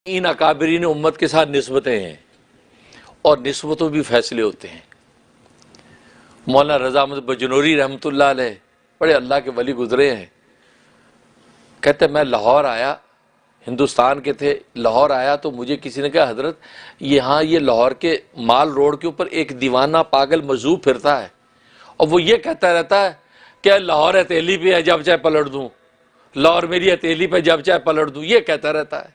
इन अकाबरीन उम्मत के साथ निस्बतें हैं और निस्बतों भी फैसले होते हैं। मौलाना रज़ा अहमद बजनूरी रहमतुल्लाह अलैह बड़े अल्लाह के वली गुजरे हैं। कहते मैं लाहौर आया, हिंदुस्तान के थे, लाहौर आया तो मुझे किसी ने कहा हज़रत यहाँ ये लाहौर के माल रोड के ऊपर एक दीवाना पागल मजूब फिरता है और वो ये कहता रहता है कि लाहौर हथेली पे है जब चाहे पलट दूँ, लाहौर मेरी हथेली पे जब चाहे पलट दूँ, ये कहता रहता है।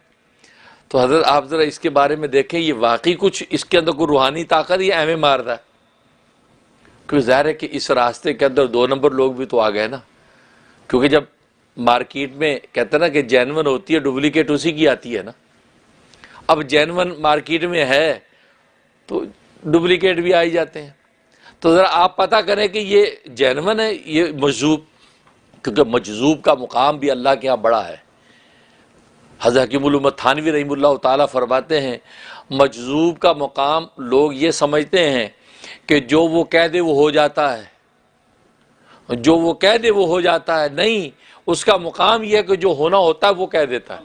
तो हज़रत आप ज़रा इसके बारे में देखें, ये वाकई कुछ इसके अंदर कोई रूहानी ताकत ये एवं मार रहा है? क्योंकि ज़ाहिर है कि इस रास्ते के अंदर 2 नंबर लोग भी तो आ गए ना। क्योंकि जब मार्केट में कहते हैं ना कि जेन्युइन होती है, डुप्लीकेट उसी की आती है ना। अब जेन्युइन मार्केट में है तो डुप्लीकेट भी आ ही जाते हैं। तो ज़रा आप पता करें कि ये जेन्युइन है ये मजजूब, क्योंकि मजजूब का मुकाम भी अल्लाह के यहाँ बड़ा है। हज़रत हकीमुल उम्मत थानवी रहीमुल्लाह ताला फरमाते हैं मजजूब का मुकाम लोग ये समझते हैं कि जो वो कह दे वो हो जाता है, जो वो कह दे वो हो जाता है। नहीं, उसका मुकाम यह है कि जो होना होता है वो कह देता है।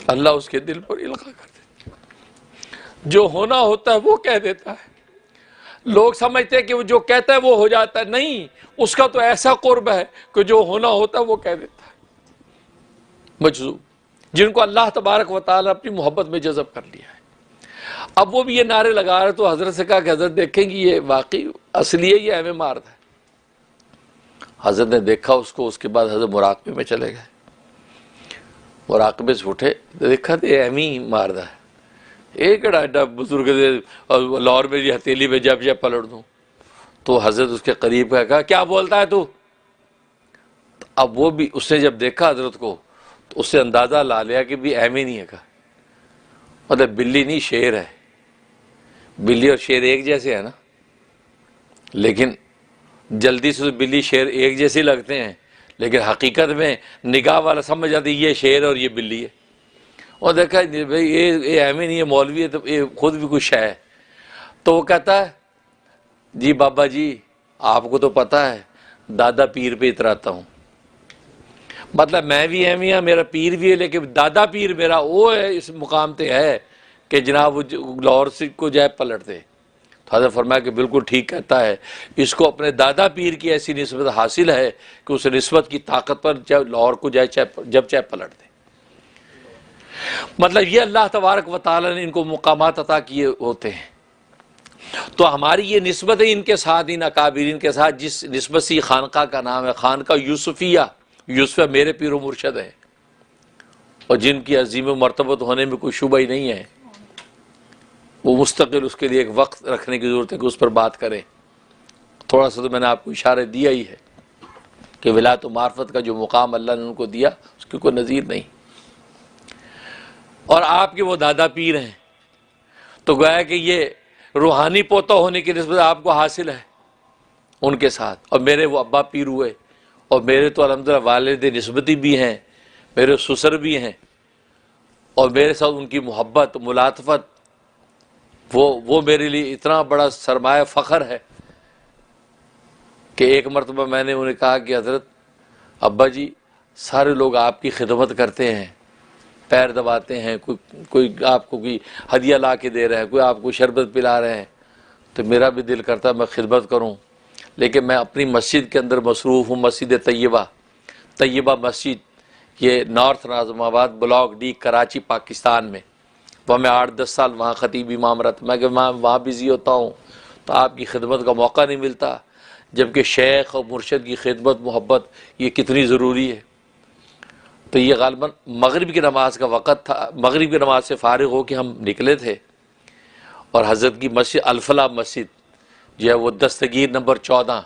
अल्लाह उसके दिल पर इल्का कर देता है। जो होना होता है वो कह देता है। लोग समझते हैं कि वो जो कहता है वो हो जाता है। नहीं, उसका तो ऐसा कुर्ब है कि जो होना होता है वो कह देता है। मजजूब जिनको अल्लाह तबारक व तआला अपनी मोहब्बत में जज़ब कर लिया है, अब वो भी ये नारे लगा रहे। तो हज़रत से कहा कि हज़रत देखेंगे ये वाकई असली है, ये हमें मारता है। हज़रत ने देखा उसको, उसके बाद हज़रत मुराकबे में चले गए। मुराकबे से उठे, देखा तो एमी मार रहा है। एक एडा बुजुर्ग लाहौर मेरी हथेली में जब जब पलट दूँ। तो हज़रत उसके करीब का कहा क्या बोलता है तू? तो अब वो भी उसने जब देखा हज़रत को तो उससे अंदाज़ा ला लिया कि भी एमी नहीं है का, मतलब बिल्ली नहीं शेर है। बिल्ली और शेर एक जैसे है ना, लेकिन जल्दी से तो बिल्ली शेर एक जैसे लगते हैं, लेकिन हकीकत में निगाह वाला समझ जाती ये शेर और ये बिल्ली है। और देखा भाई ये एमी नहीं है, मौलवी है, तो ये खुद भी कुछ है। तो वो कहता है जी बाबा जी आपको तो पता है दादा पीर पे इतराता हूँ, मतलब मैं भी एमी है, मेरा पीर भी है, लेकिन दादा पीर मेरा वो है इस मुकाम पे है कि जनाब वो लाहौर से को जाए पलटते। तो हज़रत फरमाया कि बिल्कुल ठीक कहता है, इसको अपने दादा पीर की ऐसी निस्बत हासिल है कि उस निस्बत की ताकत पर चाहे लाहौर को जाए चाहे जब चाहे पलट दे। मतलब ये अल्लाह तबारक व तआला ने इनको मुकामात अता किए होते हैं। तो हमारी ये निस्बत है इनके साथ, इन अकाबिरीन के साथ, जिस निस्बत से खानका का नाम है खानका यूसुफिया। यूसुफ मेरे पीर व मुर्शद है और जिनकी अजीम मर्तबत होने में कोई शुबा ही नहीं है। वो मुस्तकिल उसके लिए एक वक्त रखने की ज़रूरत है कि उस पर बात करें। थोड़ा सा तो मैंने आपको इशारा दिया ही है कि विलायत व मार्फत का जो मुकाम अल्लाह ने उनको दिया उसकी कोई नज़ीर नहीं। और आपके वो दादा पीर हैं, तो गोया कि ये रूहानी पोता होने की निस्बत आपको हासिल है उनके साथ। और मेरे वो अब्बा पीर हुए और मेरे तो अल्हम्दुलिल्लाह वालिद निस्बती भी हैं, मेरे ससुर भी हैं, और मेरे साथ उनकी मोहब्बत मुलातफत वो मेरे लिए इतना बड़ा सरमाया फ़ख्र है कि एक मरतबा मैंने उन्हें कहा कि हज़रत अब्बा जी सारे लोग आपकी खिदमत करते हैं, पैर दबाते हैं, कोई आपको कोई हदिया ला के दे रहा है, कोई आपको शरबत पिला रहे हैं, तो मेरा भी दिल करता है मैं खिदमत करूं, लेकिन मैं अपनी मस्जिद के अंदर मसरूफ़ हूँ। मस्जिद तैयबा मस्जिद, ये north Nazimabad block D Karachi Pakistan में, वह मैं 8-10 साल वहाँ ख़तीब इमाम रहा। मैं कि वहाँ बिज़ी होता हूँ तो आपकी खिदमत का मौका नहीं मिलता, जबकि शेख और मुर्शद की खिदमत मोहब्बत ये कितनी ज़रूरी है। तो ये ग़ालिबन मगरिब की नमाज का वक़्त था। मगरिब की नमाज से फ़ारिग हो के हम निकले थे और हज़रत की मस्जिद अल-फलाह मस्जिद जो है वो दस्तगीर नंबर 14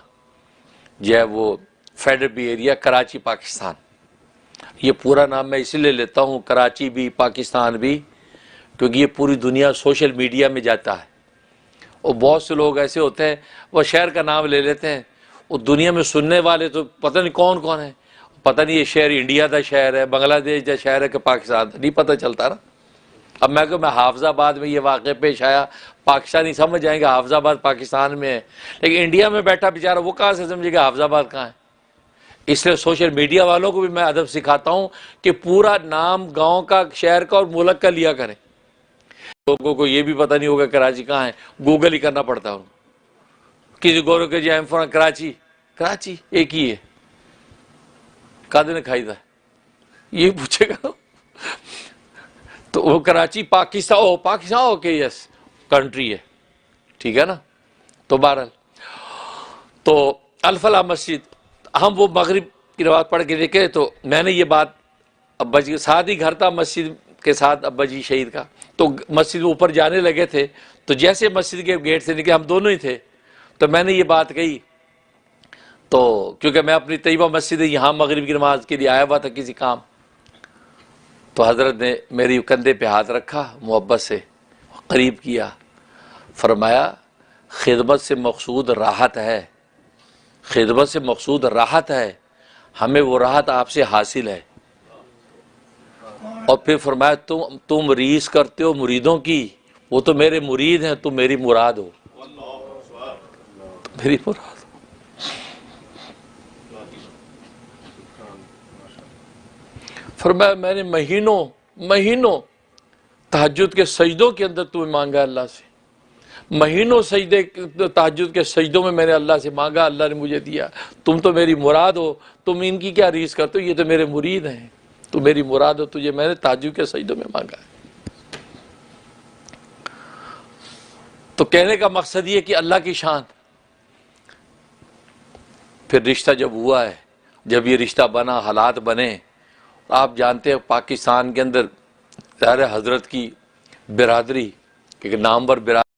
जो है वो federal B area Karachi Pakistan. ये पूरा नाम मैं इसलिए लेता हूँ कराची भी पाकिस्तान भी, क्योंकि ये पूरी दुनिया सोशल मीडिया में जाता है। और बहुत से लोग ऐसे होते हैं वह शहर का नाम ले लेते हैं, वो दुनिया में सुनने वाले तो पता नहीं कौन कौन है, पता नहीं ये शहर इंडिया का शहर है, बांग्लादेश का शहर है कि पाकिस्तान, नहीं पता चलता ना। अब मैं हाफजाबाद में ये वाक़ पेश आया, पाकिस्तानी समझ जाएंगे हाफजाबाद पाकिस्तान में है, लेकिन इंडिया में बैठा बेचारा वो कहाँ से समझेगा हाफजाबाद कहाँ है। इसलिए सोशल मीडिया वालों को भी मैं अदब सिखाता हूं कि पूरा नाम गांव का, शहर का और मुल्क का लिया करें। लोगों को ये भी पता नहीं होगा कराची कहाँ है, गूगल ही करना पड़ता है। किसी गौरव के जी I am from Karachi, Karachi एक ही है, कादे ने खाई था ये पूछेगा तो वो कराची पाकिस्तान, ओ पाकिस्तान ओके यस कंट्री है, ठीक है ना। तो बहरहाल तो अल-फलाह मस्जिद, हम वो मगरिब की नमाज़ पढ़ के देखे तो मैंने ये बात, अब्बा जी के साथ ही घर था मस्जिद के साथ, अब्बा जी शहीद का, तो मस्जिद ऊपर जाने लगे थे, तो जैसे मस्जिद के गेट से निकले, हम दोनों ही थे, तो मैंने ये बात कही, तो क्योंकि मैं अपनी तैयबा मस्जिद यहाँ मगरिब की नमाज के लिए आया हुआ था किसी काम, तो हज़रत ने मेरी कंधे पे हाथ रखा, मोहब्बत से करीब किया, फरमाया खिदमत से मकसूद राहत है, खिदमत से मकसूद राहत है, हमें वो राहत आपसे हासिल है। और फिर फरमाया तुम रीस करते हो मुरीदों की, वो तो मेरे मुरीद हैं, तुम मेरी मुराद हो, मेरी मुराद। फरमाया मैंने महीनों तहज्जुद के सजदों के अंदर तुम्हें मांगा अल्लाह से, महीनों सजदे तहज्जुद के सजदों में मैंने अल्लाह से मांगा, अल्लाह ने मुझे दिया, तुम तो मेरी मुराद हो, तुम इनकी क्या रीस करते हो, ये तो मेरे मुरीद हैं, तुम मेरी मुराद हो, तुझे मैंने तहज्जुद के सजदों में मांगा है। तो कहने का मकसद ये कि अल्लाह की शान। फिर रिश्ता जब हुआ है, जब ये रिश्ता बना, हालात बने, आप जानते हैं पाकिस्तान के अंदर ज़ाहिर हज़रत की बिरादरी, एक नामवर बिरादरी